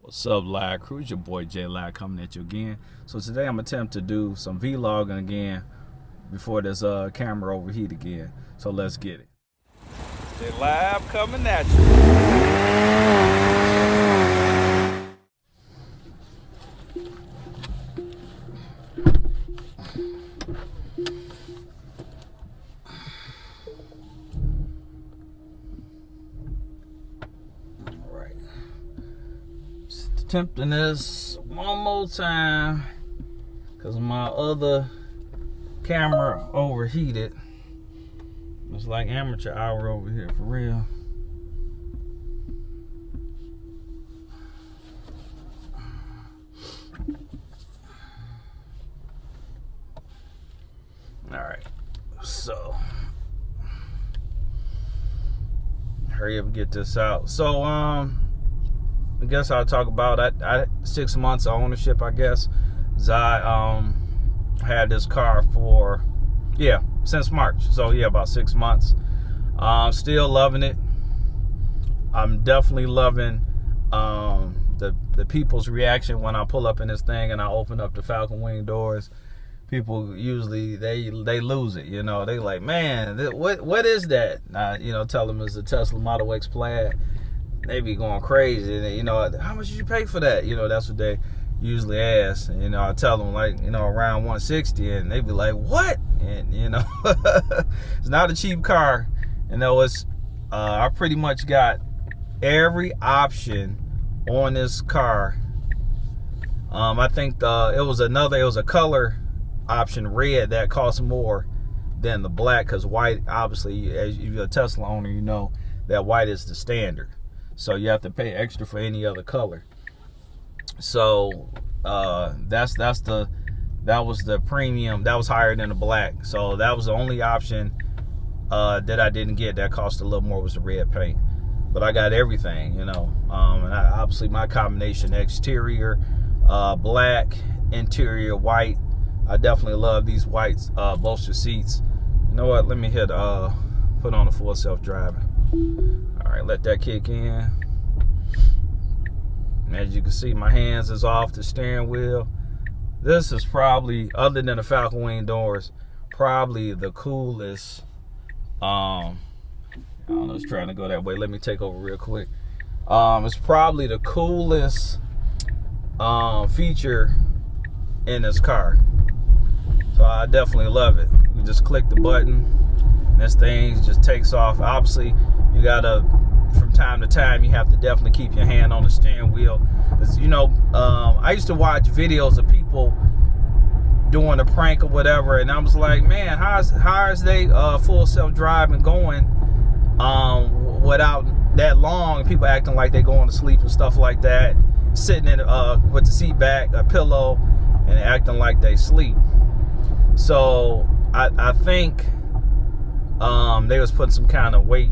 What's up, live crew? It's your boy JAYLIVE coming at you again. So today I'm attempt to do some vlogging again before this camera overheat again. So let's get it. JAYLIVE coming at you. Attempting this one more time because my other camera overheated. It's like amateur hour over here for real. All right, so hurry up and get this out. So I guess I'll talk about I 6 months of ownership, I guess. I had this car for since March. So about 6 months. Still loving it. I'm definitely loving the people's reaction when I pull up in this thing and I open up the Falcon Wing doors. People usually they lose it, they like, man, what is that? Tell them it's a Tesla Model X Plaid. They be going crazy, how much did you pay for that? That's what they usually ask. And, I tell them like, around 160, and they be like, what? And, it's not a cheap car. It's, I pretty much got every option on this car. I think it was a color option, red, that cost more than the black, because white, obviously, as you're a Tesla owner, that white is the standard. So you have to pay extra for any other color. So that was the premium. That was higher than the black. So that was the only option that I didn't get that cost a little more, was the red paint. But I got everything, and obviously my combination: exterior black, interior white. I definitely love these whites bolster seats. You know what? Let me put on the full self-driving. All right, let that kick in. As you can see, my hands is off the steering wheel. This is probably, other than the Falcon Wing doors, probably the coolest. I don't know, it's trying to go that way. Let me take over real quick. It's probably the coolest feature in this car. So I definitely love it. You just click the button, and this thing just takes off. Obviously, you gotta, from time to time, you have to definitely keep your hand on the steering wheel. I used to watch videos of people doing a prank or whatever, and I was like, man, how is they full self-driving going without that long? People acting like they going to sleep and stuff like that, sitting in with the seat back, a pillow, and acting like they sleep. So I think they was putting some kind of weight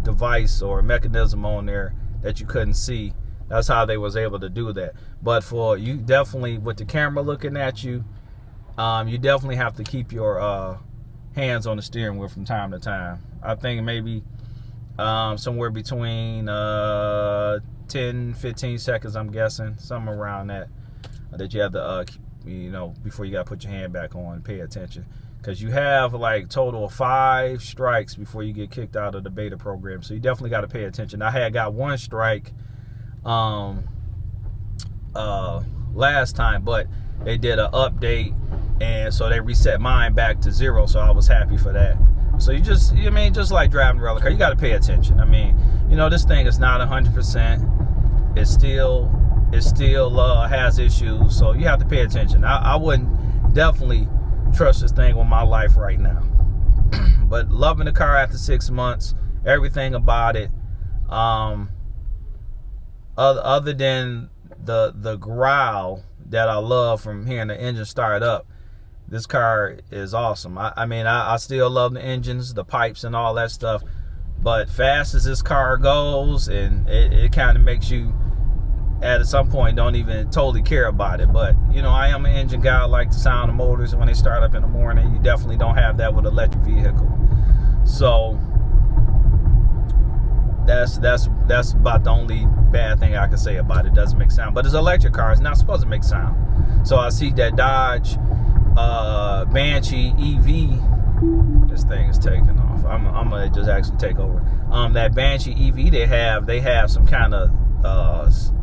device or mechanism on there that you couldn't see. That's how they was able to do that. But for you, definitely with the camera looking at you, you definitely have to keep your hands on the steering wheel from time to time. I think maybe somewhere between 10-15 seconds, I'm guessing, somewhere around that you have to before you got to put your hand back on and pay attention. Because you have like total of 5 strikes before you get kicked out of the beta program. So you definitely got to pay attention. I had got 1 strike last time, but they did an update, and so they reset mine back to 0. So I was happy for that. So just like driving a rally car, you got to pay attention. This thing is not 100%. It still has issues. So you have to pay attention. I wouldn't definitely trust this thing with my life right now. But loving the car after 6 months, everything about it. Other than the growl that I love from hearing the engine start up, this car is awesome. I still love the engines, the pipes, and all that stuff. But fast as this car goes, and it kind of makes you, at some point, don't even totally care about it. But I am an engine guy. I like the sound of motors, and when they start up in the morning, you definitely don't have that with an electric vehicle. So that's about the only bad thing I can say about it. It doesn't make sound, but it's an electric car. It's not supposed to make sound. So I see that Dodge Banshee EV. This thing is taking off. I'm gonna just actually take over. That Banshee EV they have some kind of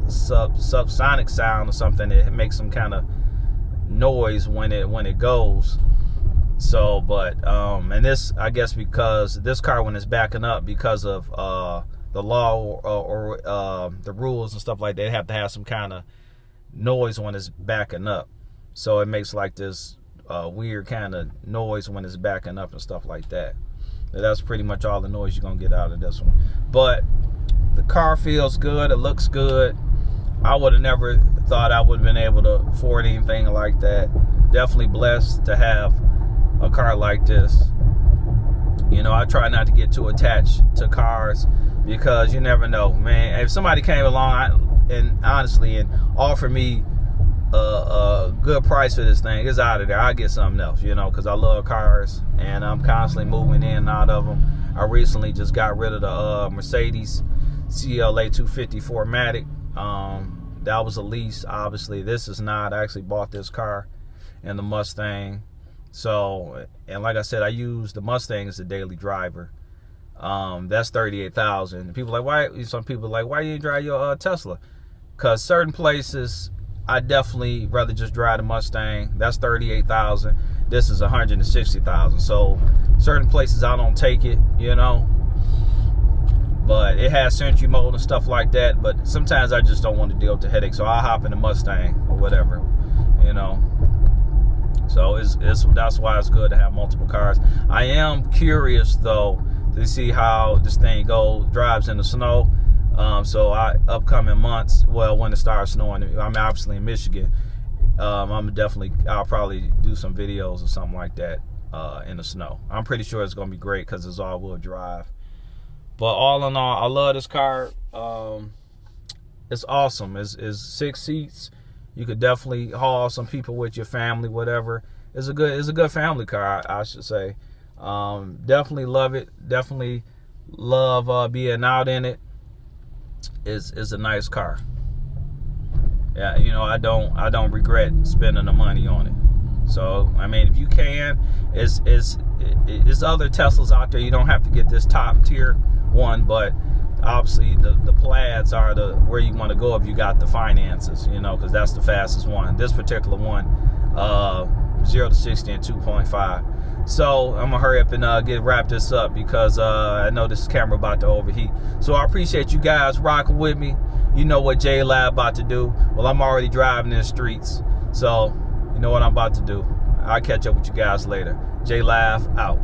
subsonic sound or something that makes some kind of noise when it goes. So, but and this, I guess, because this car, when it's backing up, because of the law or the rules and stuff like that, they have to have some kind of noise when it's backing up. So it makes like this weird kind of noise when it's backing up and stuff like that. That's pretty much all the noise you're gonna get out of this one. But the car feels good. It looks good. I would have never thought I would have been able to afford anything like that. Definitely blessed to have a car like this. You know, I try not to get too attached to cars because you never know, man. If somebody came along and offered me a good price for this thing, it's out of there. I'll get something else, you know, because I love cars and I'm constantly moving in and out of them. I recently just got rid of the Mercedes CLA 250 4MATIC. That was a lease, obviously. This is not. I actually bought this car and the Mustang. So, and like I said, I use the Mustang as a daily driver. That's $38,000. People like, why? Some people are like, why you drive your Tesla? Because certain places, I definitely rather just drive the Mustang. That's $38,000. This is $160,000. So, certain places I don't take it, you know. But it has Sentry mode and stuff like that. But sometimes I just don't want to deal with the headache, so I'll hop in the Mustang or whatever, you know. So that's why it's good to have multiple cars. I am curious though to see how this thing drives in the snow. So upcoming months, well, when it starts snowing, I'm obviously in Michigan. I'll probably do some videos or something like that in the snow. I'm pretty sure it's gonna be great because it's all-wheel drive. But all in all, I love this car. It's awesome. It's 6 seats. You could definitely haul some people with your family, whatever. It's a good family car, I should say. Definitely love it. Definitely love being out in it. It's a nice car. Yeah, you know, I don't regret spending the money on it. So I mean, if you can, it's other Teslas out there. You don't have to get this top tier one, but obviously the Plaids are where you want to go if you got the finances, you know, because that's the fastest one. This particular one, 0 to 60 in 2.5. So I'm gonna hurry up and wrap this up because I know this camera about to overheat. So I appreciate you guys rocking with me. You know what JAYLIVE about to do. Well, I'm already driving in the streets, so you know what I'm about to do. I'll catch up with you guys later. JAYLIVE out.